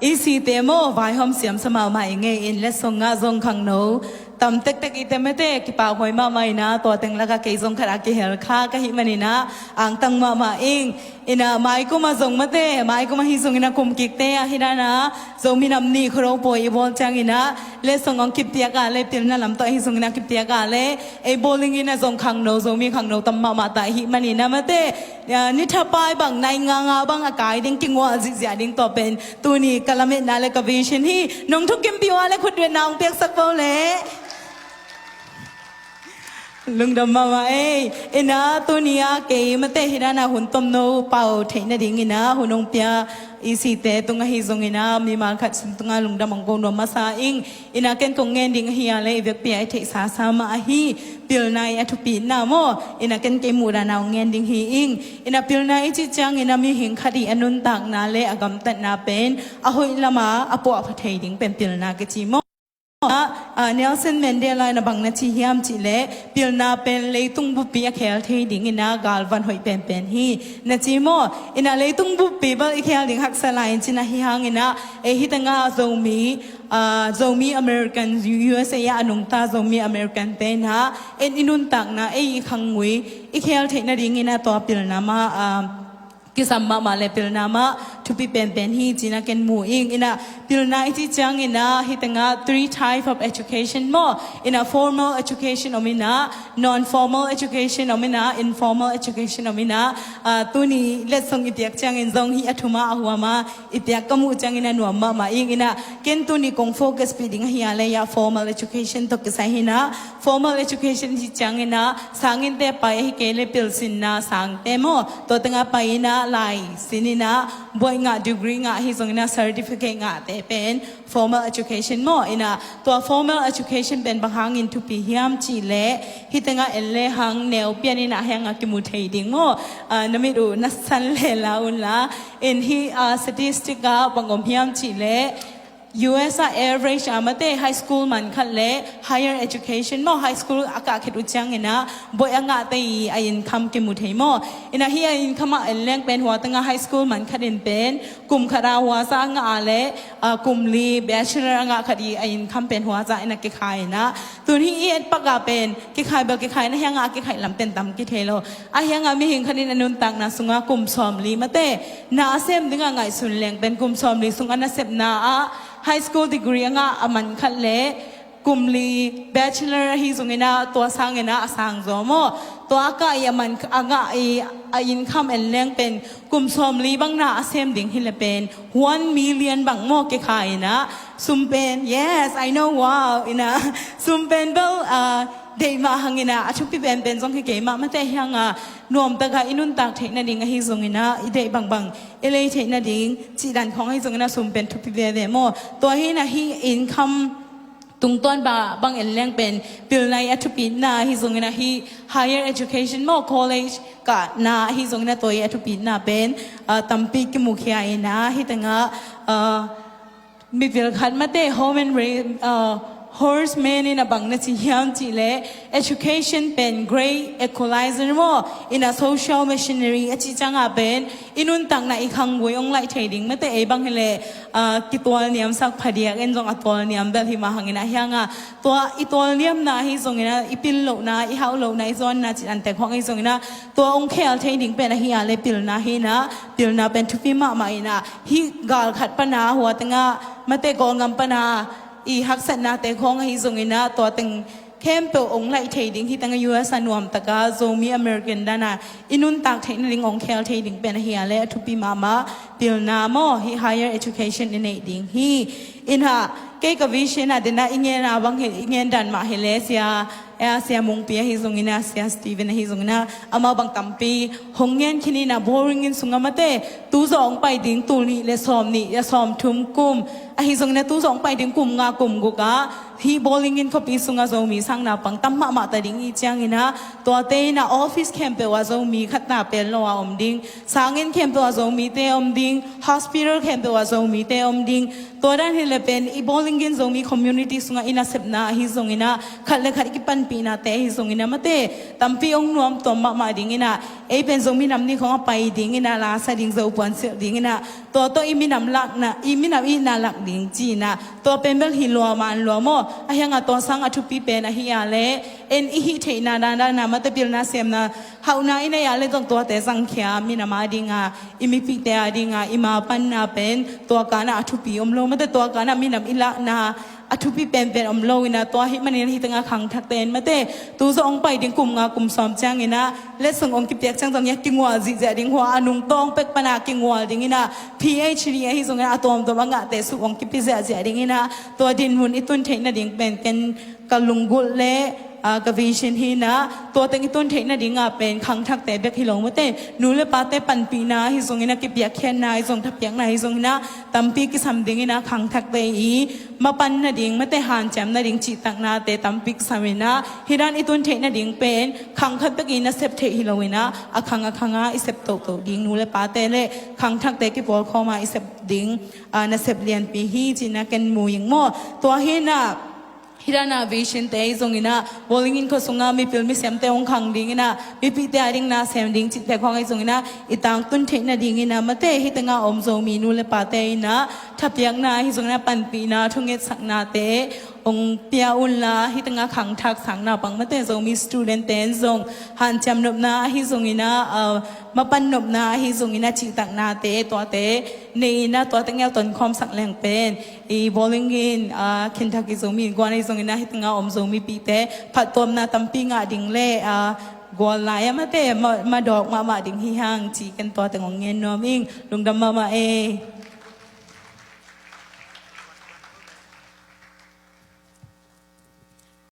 อีสีเตโมไว้หอมเสียมสมาใหม่ไงอินและส่งงาทรงขังโนตำเต็กอีเตไม่เตะกิปากหอยมาใหม่นะตัวเต็งละก็เกยทรงขรักเกยเฮลค่าก็หิมันนี่นะอ่างตังมาเองอินะไม้ก็มาทรงมาเตะไม้ก็มาฮิทรงอินะคุมกิกเตะฮินานะทรงมีน้ำนี่ครบป่วยบอลจังอินะเลส่งองกิบเตียกาเลติลนั่นลำตัวฮิทรงอินะกิบเตียกาเลไอ้โบลิงอินะทรงขังโนทรงมีขังโนตำมาตาหิมันนี่นะมาเตะนิทปายบางในงาบางอากาศดิ้งกิงว่าจิตใจดิ้งตัวเป็นตัวนี้กะละเม็ดนาเลกวิชันที่น้องทุกกิมพิวาเลขุดเวียนนางเปียกสักเปล่าเล่ลุงดำมาเอ้นะตัวนี้เกยมาเตะฮิรานาหุ่นต้มโนเป่าเทนดิ่งอินะหุ่นองเปียอีสีเตตุงฮิซงอินะมีมาขัดสิมตุงลุงดำมังกรดมาซาอิงอินะเกนกงเงินดิ่งฮิอาเลเวกเปียเทสาสามาฮีปิลนายอัทุปีนาโมอินะเกนเกมูดานาวเงินดิ่งฮิอิงอินะปิลนายจิจังอินะมีหิงคดีอนุนตักนาเลอากำตัดนาเป็นอหุยละมาอปออภัทดิ่งเป็นปิลนากจิโมเนลสันแมนเดลานะบังนัชิฮิมจิเลปิลนาเป็นเลยตุงบุปีอเคลเทดิ่งอินากาลวันหอยเป็นฮีนัจิโมอินาเลยตุงบุปีบัลอเคลดิ่งฮักสลายจินะฮิฮังอินาฮิตังอาโซมีอเมริกันUSA อนุงตาโซมีอเมริกันเป็นฮะอินุนตักนะขังงวยอเคลเทนะดิ่งอินาตัวปิลนามากิสัมมาเลปิลนามาทุปีเป็นฮีจีน่าเกนมูอิงอินะปิลนาอิจิจังอินะฮิตังา three type of education โมอินะ formal education อมินะ non formal education อมินะ informal education อมินะตัวนี้เลสงอิเปียกจังอินซงฮีอัตุมาหัวมาอิเปียกกมูจังอินะหนัวมาอิงอินะเกนตัวนี้คงโฟกัสไปดิ้งฮีอะไรยา formal education ตกกิสัยฮินะ formal education ที่จังอินะสังอินเตไปให้เกเลปิลสินนะสังเตโมตัวตั้งไปนะลายสินินะบวยงา degree งาฮิซงอินะ certificate งาเตเป็น formal education โมอินะตัว formal education เป็นบางครั้งอินทุปีฮิมจีเลฮิตังเอเลหังแนวเปียนินะแหงกิมุเทดิ่งโมนั่นไม่รู้นัสันเลลาอุลาอินฮีstatistic กาบางอมฮิมจีเลUS average มาเต high school มันคัดเล่ higher education โม high school อากาศคิดอุจังเงินะบ่อยงาเตยอินคำกิมุเทโมอินะฮีอินคำมาเอลเลงเป็นหัวตั้ง high school มันคัดเป็นกลุ่มคาราหัวซางาเล่กลุ่มลี bachelor งาคดีอินคำเป็นหัวซาอินะกิขายนะตัวนี้เอ็ดปากกาเป็นกิขายเบลกิขายนะฮีงากิขายลำเต็นตำกิเทโลฮีงามีหิงคดีนันุนตักนะสุงากลุ่มซอมลีมาเตนาเซมดึงไงสุนเลงเป็นกลุ่มซอมลีสุงานะเซมนาhigh school degree งาอามันคัดเล่กุมลี bachelor ฮิซุงอินะตัวสังอินะสังโซโมตัวอากาศยามันอินคัมเอลเลงเป็นกุมซอมลีบังนาเซมดิ่งฮิเลเป็น1 million บังโมเกขายนะซุมเป็น yes I know wow อินะซุมเป็นเบลเดมาหังอินะชุบปีเป็นซงเกมาไม่แต่ยังนวมตะกาอินุนตักเทนดิ่งฮิซุงอินะอิเดบังเอเลเทนดิ่งจีดันของฮิซุงอินะซุมเป็นทุบปีเป็นโมตัวฮินะฮิอินคัมตุงต้นบางเอลเลงเป็นปิลนายอัทุปีนาฮิซงนะฮิ higher education โม college กะนาฮิซงนะตัวอัทุปีนาเป็นตัมปีกิมุขยานะฮิตังมีวิลขัดมาเต home and horseman นี่นะบังนะจิยามจิเล education เป็น great equalizer โม in a social machinery อจิจังเป็นอินุนตังนะอีกครั้งวยองไลท์เทรดดิ้งมาเตบังเฮเลกิตัวเนียมสักพอดีเอ็นจงอัตัวเนียมเบลที่มาหังนะเฮียงตัวอีตัวเนียมนะฮิซงนะอีปิลโลนะอีฮาวโลนะอีซอนนะจิอันแต่ของฮิซงนะตัวองเคลเทรดดิ้งเป็นเฮียเลปิลนะฮินะปิลนะเป็นทุพิมาไม่นะฮิกาลขัดปนาหัวตังมาเตกองงำปนาอีฮักษณะแต่ของฮิซงอินะตัวตึงเข้มเปิลองไลท์เทรดดิ้งที่ตั้งยูเอสนวมตะกาโซมีอเมริกันด้านะอินุนตักเทคนิคองเคลเทรดดิ้งเป็นเฮียและทุปีมาปิลนาโมฮิ higher education ในดิ้งฮีอินฮะเกี่ยวกับวิชานะเดน่าอิงเงินบางเหตุอิงเงินดันมาเฮเลเซียเสียมงปีฮิซงอินะเสียสตีเวนฮิซงอินะอามาบางตัมปีหงเงินคินีนะบอริงอินสุงามาเตตู้สองไปดิ้งตูนี่และซ้อมนี่และซ้อมทุ่มกุมฮิซงอินะตู้สองไปดิ้งกุมงากุมกุกะฮีบอลิงอินเขาปีสุงาโซมีสังนาปังตั้มมาตาดิ้งอีจังอินะตัวเตนะออฟฟิศแคมเปว่าโซมีขัดนาเป็นโลอาอมดิ้งสังเงินแคมเปว่าโซมีเตอมดิ้งฮอสพิทอลแคมเปว่าโซมีเตอมดิ้งตัวด้านที่เลเป็นอีบอล bowling gin zong mi community sunga ina sepna hi zong ina khatle khat ki pan pi na te hi zong ina mate tampi ong nuam tom ma ding ina e pen zong mi nam ni khong pai ding ina la sa ding zo puan se ding ina to imi nam lak na imi nam i na lak ding ji na to pen bel hi lo man lo mo a hanga to sang a thu pi pen a hi ya le en i hi the na na mate pil na sem na hau na ina ya le tong to te sang khya mi na ma dinga imi pi te a dinga ima pan na pen to ka na thu pi om lo mate to ka na mi nam ila na a thu pi pen om lo ina to hi manin hi tanga khang thak ten mate tu zo ong pai ding kum nga kum som chang ina le sung ong ki pek chang jong yak ki ngwa ji ja ding hwa anung tong pek pana ki ngwa ding ina phd hi zong ina atom to nga te su ong ki pi ja ja ding ina to din hun itun theina ding pen ken kalungul le ka vision hi na to teng itun theina dinga pen khang thak te bek hi long mate nu le pa te pan pi na hi zong ina ki pyak khen na hi zong thap yak na hi zong ina tampi ki sam ding ina khang thak te i ma pan na ding mate han cham na ding chi tak na te tampi ki samina hiran itun theina ding pen khang khat bek ina sep the hi lo ina akhanga i sep to ding nu le pa te le khang thak te ki pol khoma i sep ding na sep lian pi hi china ken mu ying mo to hi na hirana vision te zong ina bowling in ko sunga mi pil mi sem te ong khang ding ina mi pi te aring na sem ding chi te khong ai zong ina itang tun the na ding ina mate hi tanga om zo mi nu le pa te ina thapyak na hi zong na pan pi na thunget sak na te ong pia un la hi tanga khang thak sang na pang mate zo mi student ten zong han cham nop na hi zong ina ma pan nop na hi zong ina chi tak na te to te nei na to tanga ton khom sak leng pen i bowling in Kentucky zong mi gwan ai zong ina hi tanga om zo mi pi te phat tom na tampi nga ding le gol lai ma te ma dok ma ding hi hang chi kan to tengong ngen no ming lungdam ma e